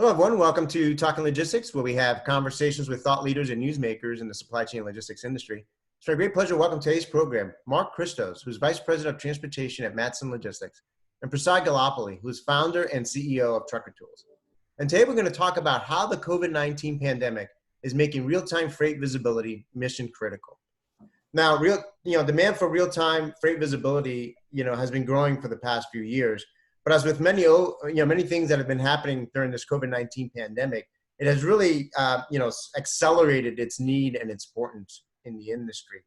Hello, everyone. Welcome to Talking Logistics, where we have conversations with thought leaders and newsmakers in the supply chain logistics industry. It's my great pleasure to welcome today's program, Mark Christos, who's Vice President of Transportation at Matson Logistics, and Prasad Gollapalli, who's founder and CEO of Trucker Tools. And today we're going to talk about how the COVID-19 pandemic is making real-time freight visibility mission critical. Now, demand for real-time freight visibility, has been growing for the past few years. But as with many things that have been happening during this COVID-19 pandemic, it has really, accelerated its need and its importance in the industry.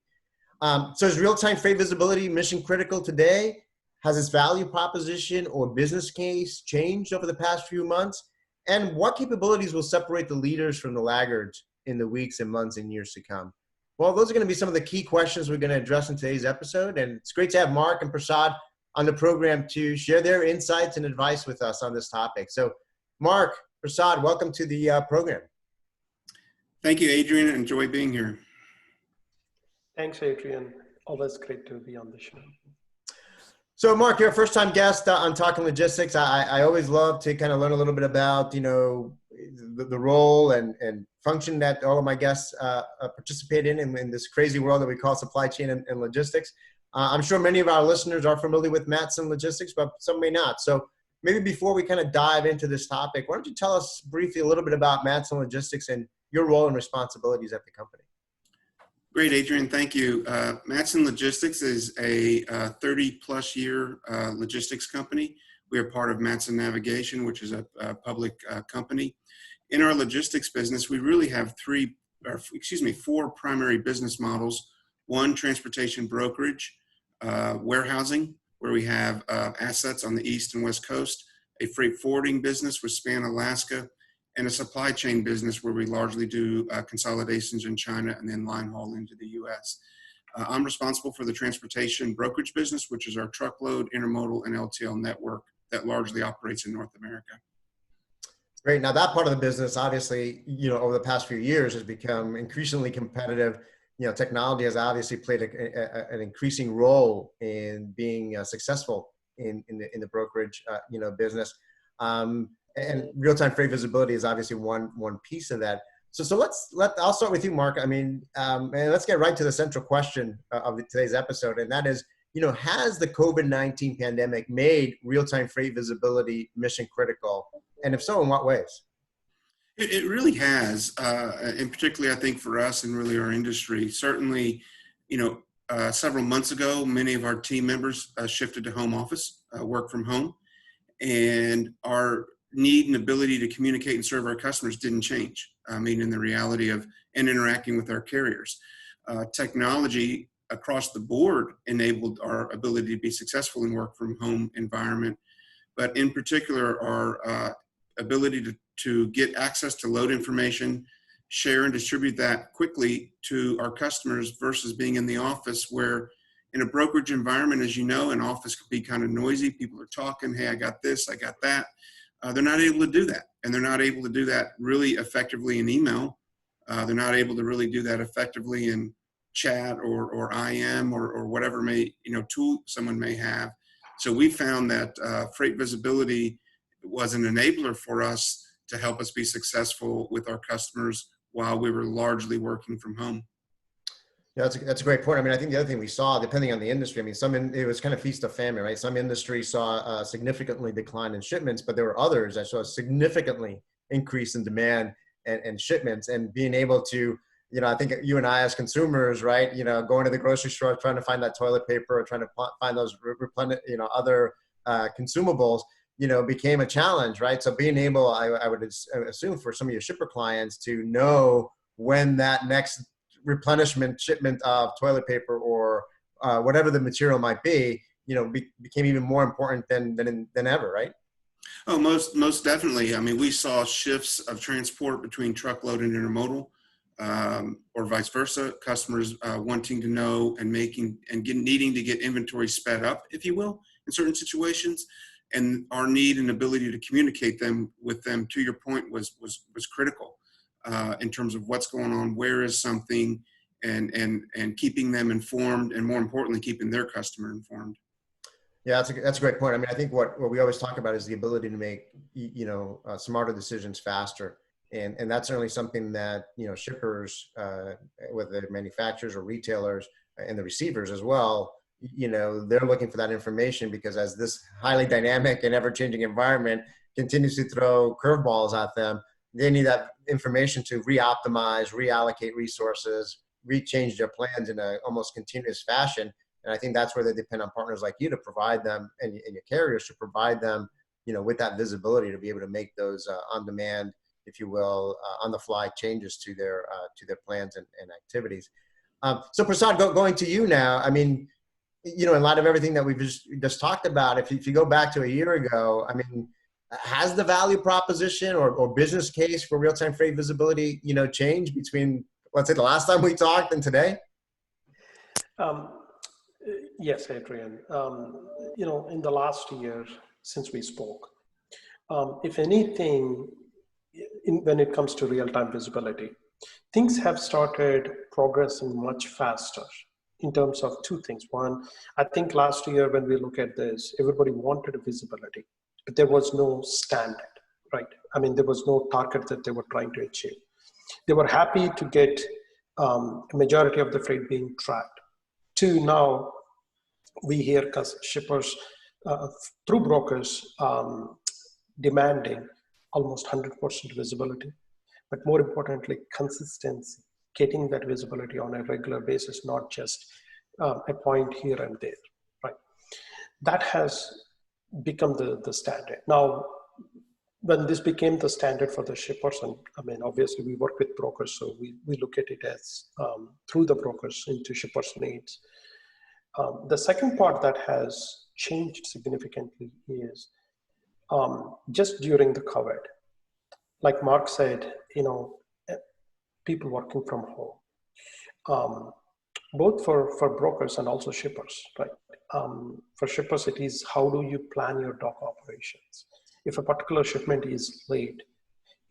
So is real-time freight visibility mission critical today? Has its value proposition or business case changed over the past few months? And what capabilities will separate the leaders from the laggards in the weeks and months and years to come? Well, those are going to be some of the key questions we're going to address in today's episode. And it's great to have Mark and Prasad on the program to share their insights and advice with us on this topic. So Mark, Prasad, welcome to the program. Thank you, Adrian. Enjoy being here. Thanks, Adrian. Always great to be on the show. So Mark, you're a first-time guest on Talking Logistics. I always love to kind of learn a little bit about, the role and function that all of my guests participate in this crazy world that we call supply chain and logistics. I'm sure many of our listeners are familiar with Matson Logistics, but some may not. So maybe before we kind of dive into this topic, why don't you tell us briefly a little bit about Matson Logistics and your role and responsibilities at the company? Great, Adrian. Thank you. Matson Logistics is a 30-plus year logistics company. We are part of Matson Navigation, which is a public company. In our logistics business, we really have four primary business models. One, transportation brokerage, warehousing, where we have assets on the East and West Coast, a freight forwarding business with span Alaska, and a supply chain business where we largely do consolidations in China and then line haul into the U.S. I'm responsible for the transportation brokerage business, which is our truckload, intermodal, and LTL network that largely operates in North America. Great. Now that part of the business, obviously, over the past few years has become increasingly competitive. Technology has obviously played an increasing role in being successful in the brokerage, business. And real-time freight visibility is obviously one piece of that. So I'll start with you, Mark. And let's get right to the central question of today's episode. And that is, has the COVID-19 pandemic made real-time freight visibility mission critical? And if so, in what ways? It really has, and particularly I think for us and really our industry. Certainly, several months ago, many of our team members shifted to home office, work from home, and our need and ability to communicate and serve our customers didn't change. In the reality of and interacting with our carriers. Technology across the board enabled our ability to be successful in work from home environment, but in particular our ability to get access to load information, share and distribute that quickly to our customers versus being in the office where in a brokerage environment, as you know, an office could be kind of noisy. People are talking, hey, I got this, I got that. They're not able to do that. And they're not able to do that really effectively in email. They're not able to really do that effectively in chat or IM or whatever tool someone may have. So we found that freight visibility was an enabler for us to help us be successful with our customers while we were largely working from home. Yeah, that's a great point. I think the other thing we saw, depending on the industry, it was kind of feast or famine, right? Some industries saw a significantly decline in shipments, but there were others that saw a significantly increase in demand and shipments. And being able to, I think you and I as consumers, right, going to the grocery store, trying to find that toilet paper or trying to find those other consumables, became a challenge, right? So being able, I would assume for some of your shipper clients to know when that next replenishment shipment of toilet paper or whatever the material might be, became even more important than ever, right? Oh, most definitely. We saw shifts of transport between truckload and intermodal, or vice versa. Customers wanting to know and needing to get inventory sped up, if you will, in certain situations. And our need and ability to communicate with them, to your point, was critical in terms of what's going on, where is something, and keeping them informed, and more importantly, keeping their customer informed. Yeah, that's a great point. I mean, I think what we always talk about is the ability to make, smarter decisions faster. And that's certainly something that, shippers, whether they're manufacturers or retailers and the receivers as well, they're looking for that information because as this highly dynamic and ever-changing environment continues to throw curveballs at them, they need that information to re-optimize, reallocate resources, rechange their plans in a almost continuous fashion. And I think that's where they depend on partners like you to provide them and your carriers to provide them, with that visibility to be able to make those on-demand, if you will, on-the-fly changes to their plans and activities. So Prasad, going to you now. I mean, in light of everything that we've just talked about, if you go back to a year ago, I mean, has the value proposition or business case for real-time freight visibility, changed between, let's say, the last time we talked and today? Yes, Adrian. In the last year since we spoke, if anything, when it comes to real-time visibility, things have started progressing much faster in terms of two things. One, I think last year when we look at this, everybody wanted visibility, but there was no standard, right? I mean, there was no target that they were trying to achieve. They were happy to get a majority of the freight being tracked. Two, now we hear shippers through brokers demanding almost 100% visibility, but more importantly, consistency, getting that visibility on a regular basis, not just a point here and there, right? That has become the standard. Now, when this became the standard for the shippers, and I mean, obviously we work with brokers, so we look at it as through the brokers into shippers' needs. The second part that has changed significantly is just during the COVID, like Mark said, people working from home, both for brokers and also shippers, right? For shippers, it is how do you plan your dock operations? If a particular shipment is late,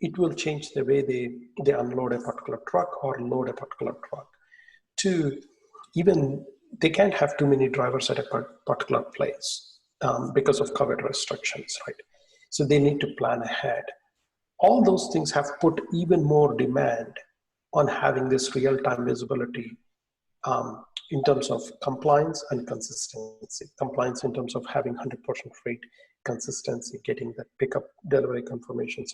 it will change the way they unload a particular truck or load a particular truck. Two, even they can't have too many drivers at a particular place because of COVID restrictions, right? So they need to plan ahead. All those things have put even more demand on having this real-time visibility in terms of compliance and consistency. Compliance in terms of having 100% freight, consistency, getting that pickup delivery confirmations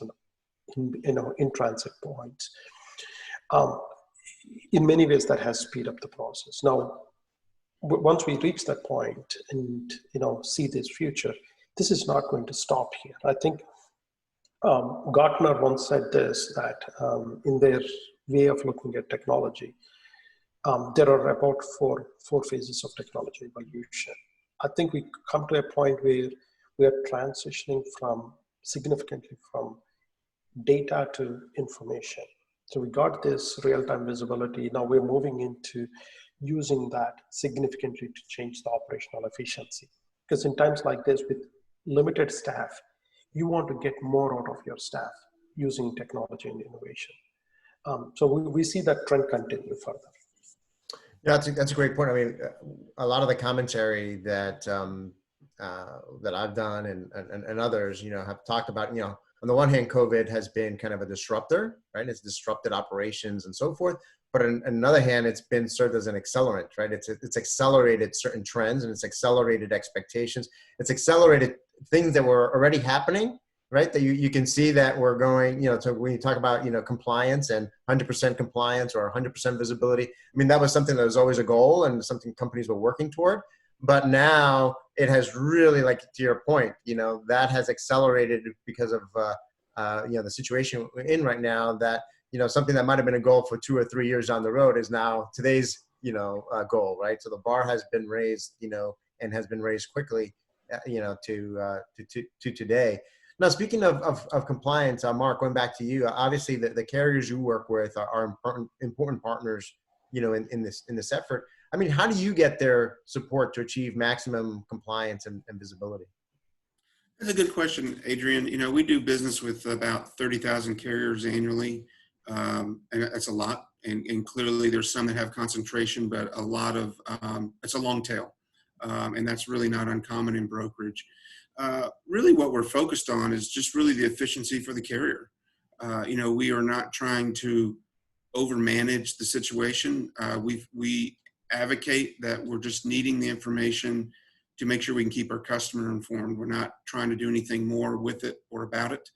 in transit points. In many ways, that has speed up the process. Now, once we reach that point and see this future, this is not going to stop here. I think Gartner once said this, that in their way of looking at technology, there are about four phases of technology evolution. I think we come to a point where we are transitioning significantly from data to information. So we got this real-time visibility. Now we're moving into using that significantly to change the operational efficiency. Because in times like this, with limited staff, you want to get more out of your staff using technology and innovation. So we see that trend continue further. Yeah, that's a great point. I mean, a lot of the commentary that that I've done and others, have talked about, on the one hand, COVID has been kind of a disruptor, right? It's disrupted operations and so forth. But on another hand, it's been served as an accelerant, right? It's accelerated certain trends and it's accelerated expectations. It's accelerated things that were already happening, right? That you can see that we're going, so when you talk about, compliance and 100% compliance or 100% visibility, I mean, that was something that was always a goal and something companies were working toward. But now it has really, like to your point, that has accelerated because of, the situation we're in right now, that, something that might've been a goal for 2 or 3 years down the road is now today's, goal, right? So the bar has been raised, and has been raised quickly, to today. Now, speaking of compliance, Mark, going back to you, obviously the carriers you work with are important partners, in this effort. I mean, how do you get their support to achieve maximum compliance and visibility? That's a good question, Adrian. We do business with about 30,000 carriers annually, and that's a lot. And clearly there's some that have concentration, but a lot of, it's a long tail. and that's really not uncommon in brokerage. Really what we're focused on is just really the efficiency for the carrier. We are not trying to overmanage the situation. We advocate that we're just needing the information to make sure we can keep our customer informed. We're not trying to do anything more with it or about it.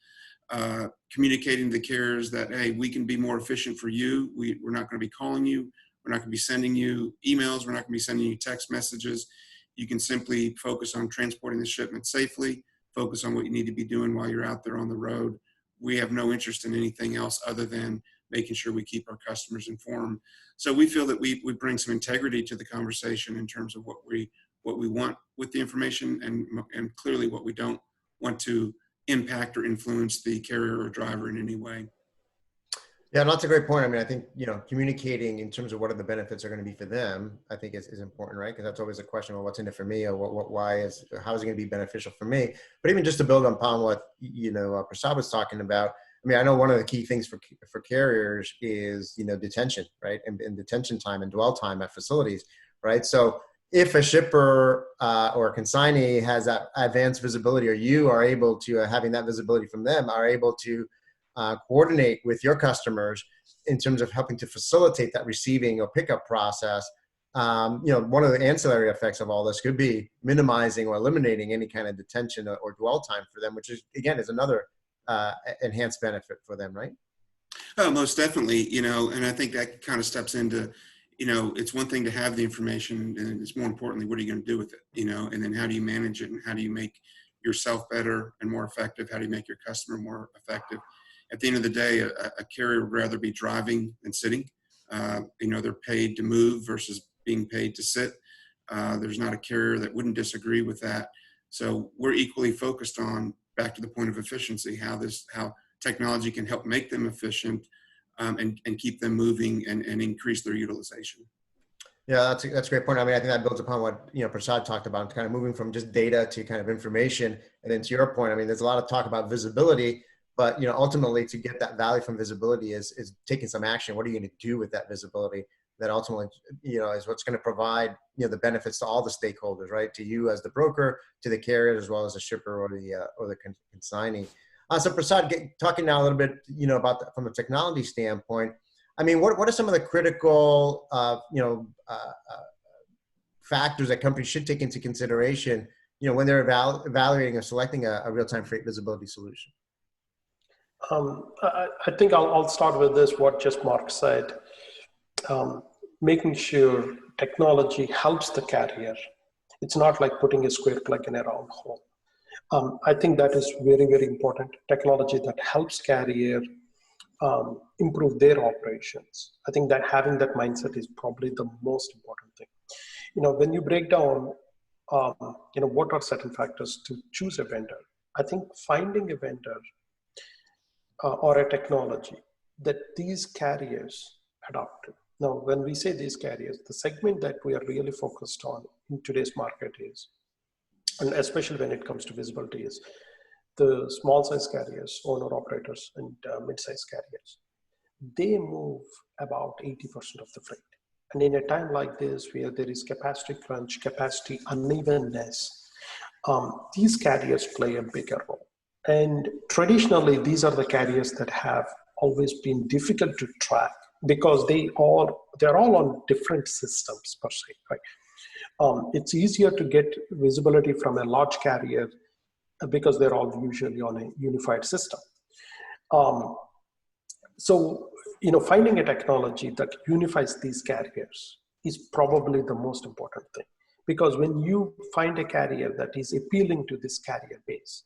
Communicating to the carriers that, hey, we can be more efficient for you. We're not going to be calling you. We're not going to be sending you emails. We're not going to be sending you text messages. You can simply focus on transporting the shipment safely, focus on what you need to be doing while you're out there on the road. We have no interest in anything else other than making sure we keep our customers informed. So we feel that we bring some integrity to the conversation in terms of what we want with the information, and clearly what we don't want to impact or influence the carrier or driver in any way. Yeah, and that's a great point. I mean, I think, communicating in terms of what are the benefits are going to be for them, I think is important, right? Because that's always a question of what's in it for me, or how is it going to be beneficial for me? But even just to build upon what, Prasad was talking about, I mean, I know one of the key things for carriers is, detention, right? And detention time and dwell time at facilities, right? So if a shipper or a consignee has that advanced visibility, or you are able to, having that visibility from them, are able to coordinate with your customers in terms of helping to facilitate that receiving or pickup process. One of the ancillary effects of all this could be minimizing or eliminating any kind of detention or dwell time for them, which is another enhanced benefit for them, right? Oh, most definitely. And I think that kind of steps into, it's one thing to have the information, and it's more importantly, what are you going to do with it? And then how do you manage it, and how do you make yourself better and more effective? How do you make your customer more effective? At the end of the day, a carrier would rather be driving than sitting. They're paid to move versus being paid to sit. There's not a carrier that wouldn't disagree with that. So we're equally focused on, back to the point of efficiency, how technology can help make them efficient, and keep them moving and increase their utilization. Yeah, that's a great point. I mean, I think that builds upon what Prasad talked about, kind of moving from just data to kind of information. And then to your point, I mean, there's a lot of talk about visibility, but ultimately to get that value from visibility is taking some action. What are you going to do with that visibility? That ultimately, is what's going to provide the benefits to all the stakeholders, right? To you as the broker, to the carrier, as well as the shipper or the consignee. So Prasad, talking now a little bit, about from a technology standpoint. I mean, what are some of the critical, factors that companies should take into consideration, when they're evaluating or selecting a real-time freight visibility solution? I think I'll start with this, what just Mark said. Making sure technology helps the carrier. It's not like putting a square peg in a round hole. I think that is very, very important. Technology that helps carrier improve their operations. I think that having that mindset is probably the most important thing. When you break down, what are certain factors to choose a vendor, I think finding a vendor or a technology that these carriers adopt to. Now, when we say these carriers, the segment that we are really focused on in today's market is, and especially when it comes to visibility, is the small size carriers, owner operators, and mid-size carriers. They move about 80% of the freight. And in a time like this, where there is capacity crunch, capacity unevenness, these carriers play a bigger role. And traditionally, these are the carriers that have always been difficult to track, because they're all on different systems per se, right? It's easier to get visibility from a large carrier because they're all usually on a unified system. So, finding a technology that unifies these carriers is probably the most important thing, because when you find a carrier that is appealing to this carrier base,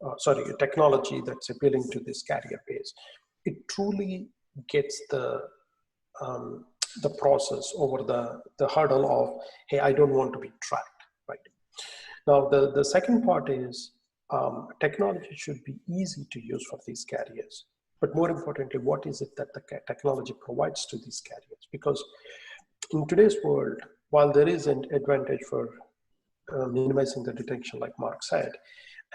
a technology that's appealing to this carrier base, it truly gets the process over the hurdle of, hey, I don't want to be tracked, right? Now, the second part is technology should be easy to use for these carriers. But more importantly, what is it that the technology provides to these carriers? Because in today's world, while there is an advantage for minimizing the detection, like Mark said,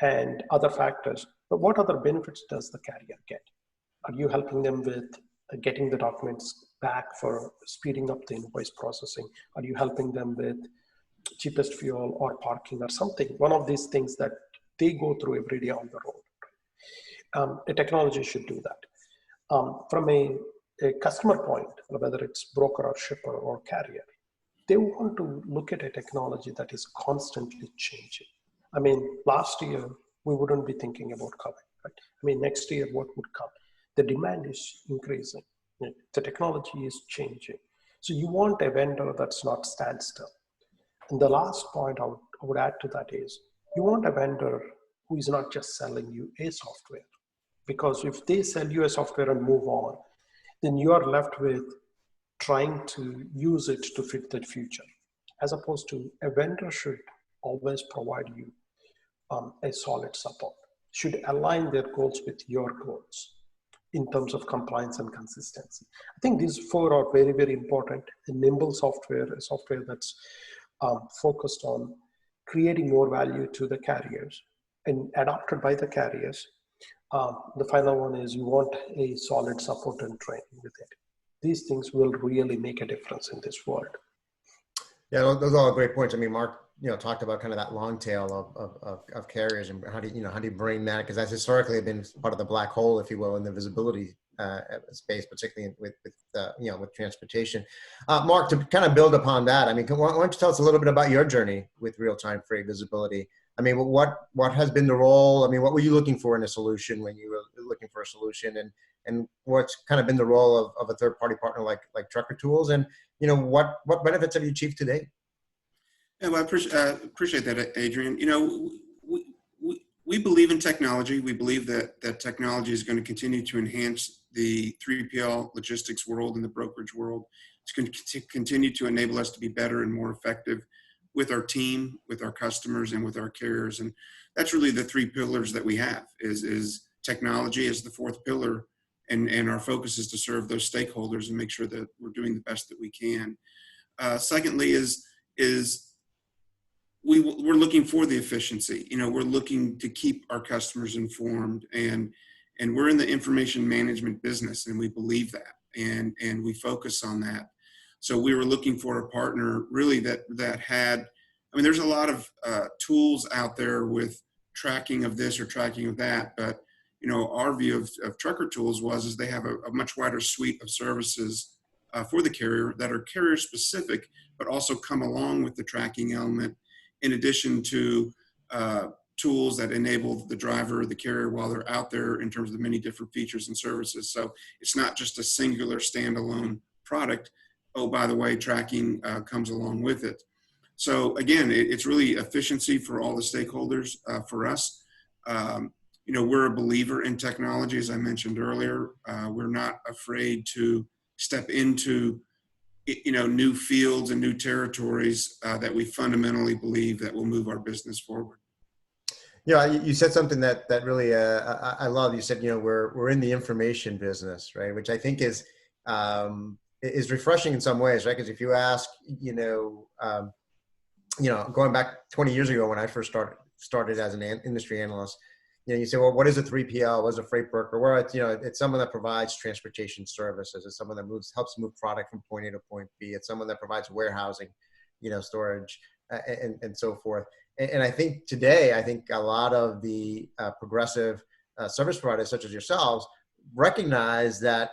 and other factors, but what other benefits does the carrier get? Are you helping them with getting the documents back for speeding up the invoice processing? Are you helping them with cheapest fuel or parking or something, one of these things that they go through every day on the road. A technology should do that. From a customer point, whether it's broker or shipper or carrier, they want to look at a technology that is constantly changing. I mean, last year, we wouldn't be thinking about COVID, right? I mean, next year, what would come? The demand is increasing. The technology is changing. So you want a vendor that's not standstill. And the last point I would add to that is, you want a vendor who is not just selling you a software. Because if they sell you a software and move on, then you are left with trying to use it to fit the future, as opposed to a vendor should always provide you a solid support, should align their goals with your goals in terms of compliance and consistency. I think these four are very, very important. A nimble software, a software that's focused on creating more value to the carriers and adopted by the carriers. The final one is you want a solid support and training with it. These things will really make a difference in this world. Yeah, those are all great points. I mean, Mark, talked about kind of that long tail of carriers and how do you bring that, because that's historically been part of the black hole, if you will, in the visibility space, particularly with transportation. Mark, to kind of build upon that, I mean, why don't you tell us a little bit about your journey with real-time freight visibility? I mean, what has been the role? I mean, what were you looking for in a solution when you were looking for a solution, and what's kind of been the role of a third-party partner like Trucker Tools, and what benefits have you achieved today? Yeah, well, I appreciate that, Adrian. We believe in technology. We believe that technology is going to continue to enhance the 3PL logistics world and the brokerage world. It's going to continue to enable us to be better and more effective with our team, with our customers, and with our carriers. And that's really the three pillars that we have, is technology as the fourth pillar. And our focus is to serve those stakeholders and make sure that we're doing the best that we can. Secondly is we're looking for the efficiency. We're looking to keep our customers informed, and we're in the information management business, and we believe that, and we focus on that. So we were looking for a partner really that had, I mean, there's a lot of tools out there with tracking of this or tracking of that, but our view of Trucker Tools is they have a much wider suite of services for the carrier that are carrier specific, but also come along with the tracking element, in addition to tools that enable the driver or the carrier while they're out there in terms of the many different features and services. So it's not just a singular standalone product. Oh, by the way, tracking comes along with it. So again, it's really efficiency for all the stakeholders for us. We're a believer in technology, as I mentioned earlier. We're not afraid to step into new fields and new territories that we fundamentally believe that will move our business forward. Yeah, you said something that really I love. You said we're in the information business, right? Which I think is refreshing in some ways, right? Because if you ask, going back 20 years ago when I first started as an industry analyst, you say, well, what is a 3PL? What is a freight broker? Well, it's someone that provides transportation services. It's someone that helps move product from point A to point B. It's someone that provides warehousing, storage, and so forth. And I think today, a lot of the progressive service providers, such as yourselves, recognize that,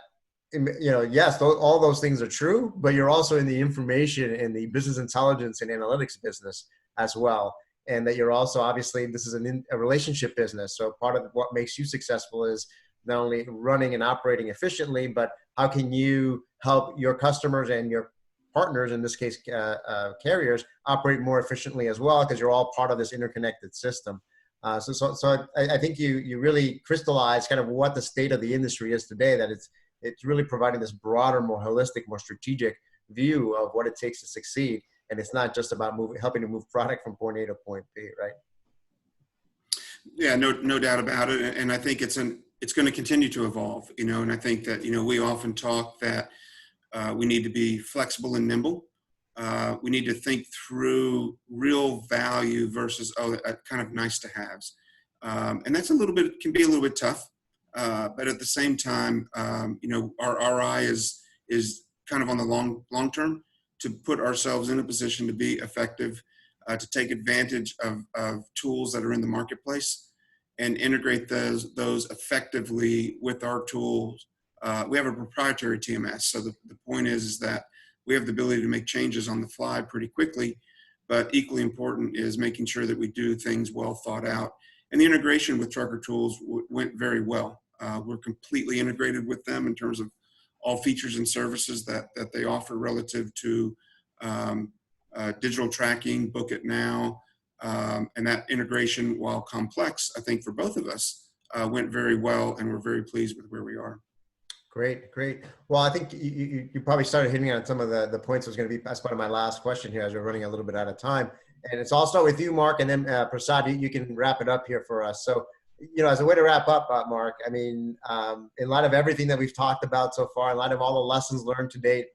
yes, all those things are true, but you're also in the information and the business intelligence and analytics business as well. And that you're also, obviously, this is a relationship business. So part of what makes you successful is not only running and operating efficiently, but how can you help your customers and your partners, in this case, carriers, operate more efficiently as well, because you're all part of this interconnected system. So I think you really crystallize kind of what the state of the industry is today, that it's really providing this broader, more holistic, more strategic view of what it takes to succeed. And it's not just about helping to move product from point A to point B, right? Yeah, no doubt about it. And I think it's going to continue to evolve, and I think that, we often talk that we need to be flexible and nimble. We need to think through real value versus, kind of nice to haves. And that's can be a little bit tough. But at the same time, our eye is kind of on the long term, to put ourselves in a position to be effective to take advantage of tools that are in the marketplace and integrate those effectively with our tools. We have a proprietary TMS. So the point is that we have the ability to make changes on the fly pretty quickly, but equally important is making sure that we do things well thought out. And the integration with Trucker Tools went very well. We're completely integrated with them in terms of all features and services that they offer relative to digital tracking, Book It Now, and that integration, while complex, I think for both of us, went very well, and we're very pleased with where we are. Great, great. Well, I think you probably started hitting on some of the points that was going to be as part of my last question here, as we're running a little bit out of time. And it's all start with you, Mark, and then Prasad, you can wrap it up here for us. So, as a way to wrap up, Mark, I mean, in light of everything that we've talked about so far, in light of all the lessons learned to date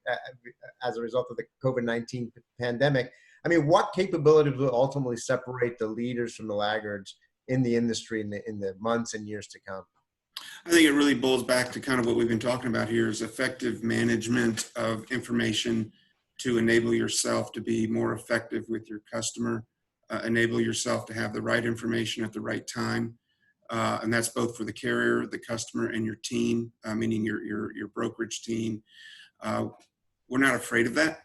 as a result of the COVID-19 pandemic, I mean, what capabilities will ultimately separate the leaders from the laggards in the industry in the months and years to come? I think it really boils back to kind of what we've been talking about here, is effective management of information to enable yourself to be more effective with your customer, enable yourself to have the right information at the right time. And that's both for the carrier, the customer, and your team, meaning your brokerage team. We're not afraid of that.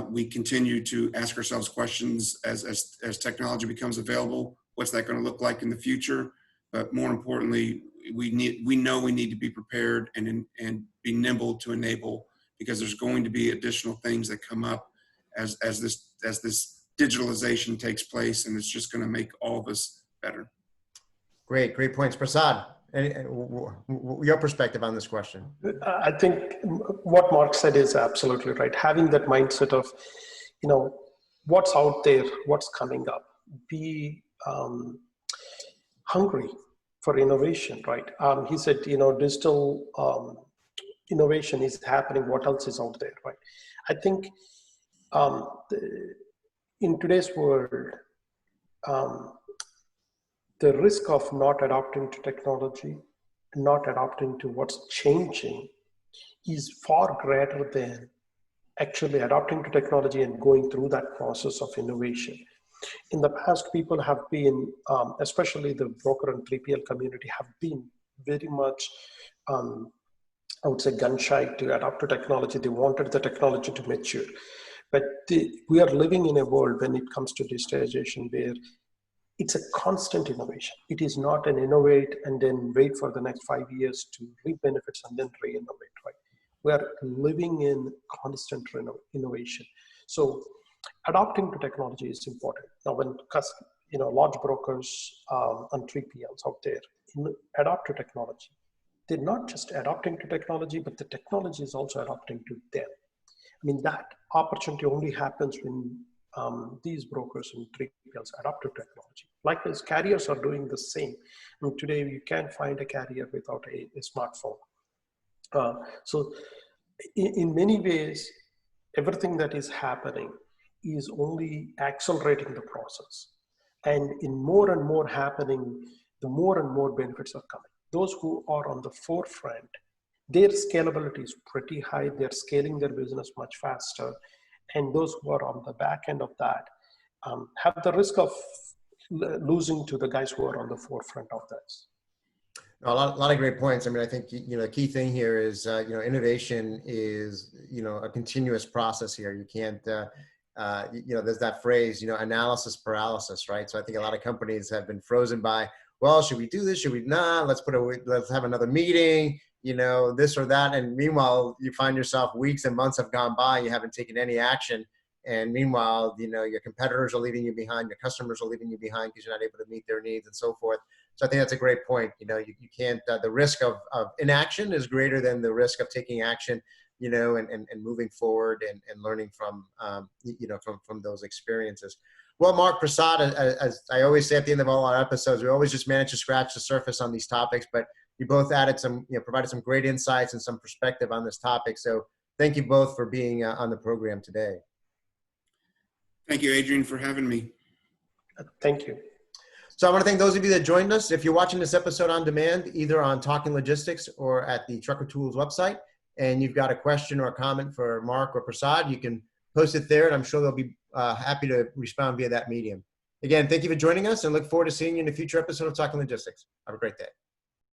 We continue to ask ourselves questions as technology becomes available. What's that going to look like in the future? But more importantly, we know we need to be prepared and be nimble to enable, because there's going to be additional things that come up as this digitalization takes place, and it's just going to make all of us better. Great points. Prasad, your perspective on this question? I think what Mark said is absolutely right. Having that mindset of, what's out there, what's coming up, be hungry for innovation, right? He said, digital innovation is happening. What else is out there, right? I think in today's world, the risk of not adapting to technology, not adapting to what's changing, is far greater than actually adapting to technology and going through that process of innovation. In the past, people have been, especially the broker and 3PL community, have been very much, I would say, gun shy to adapt to technology. They wanted the technology to mature. But we are living in a world, when it comes to digitization, where it's a constant innovation. It is not an innovate and then wait for the next 5 years to reap benefits and then re-innovate, right? We are living in constant innovation. So adapting to technology is important. Now, when large brokers and 3PLs out there adapt to technology, they're not just adapting to technology, but the technology is also adapting to them. I mean, that opportunity only happens when these brokers and 3PLs adapt to technology. Likewise, carriers are doing the same. I mean, today you can't find a carrier without a smartphone. So in many ways, everything that is happening is only accelerating the process. And in more and more happening, the more and more benefits are coming. Those who are on the forefront, their scalability is pretty high. They're scaling their business much faster. And those who are on the back end of that have the risk of losing to the guys who are on the forefront of this. A lot of great points. I mean, I think, the key thing here is, innovation is, a continuous process here. You can't, there's that phrase, analysis paralysis, right? So I think a lot of companies have been frozen by, well, should we do this? Should we not? Let's have another meeting, this or that. And meanwhile, you find yourself weeks and months have gone by, you haven't taken any action. And meanwhile, your competitors are leaving you behind, your customers are leaving you behind because you're not able to meet their needs and so forth. So I think that's a great point. You can't, the risk of inaction is greater than the risk of taking action, and moving forward and learning from, from those experiences. Well, Mark, Prasad, as I always say at the end of all our episodes, we always just manage to scratch the surface on these topics, but you both added some, provided some great insights and some perspective on this topic. So thank you both for being on the program today. Thank you, Adrian, for having me. Thank you. So I want to thank those of you that joined us. If you're watching this episode on demand, either on Talking Logistics or at the Trucker Tools website, and you've got a question or a comment for Mark or Prasad, you can post it there, and I'm sure they'll be happy to respond via that medium. Again, thank you for joining us and look forward to seeing you in a future episode of Talking Logistics. Have a great day.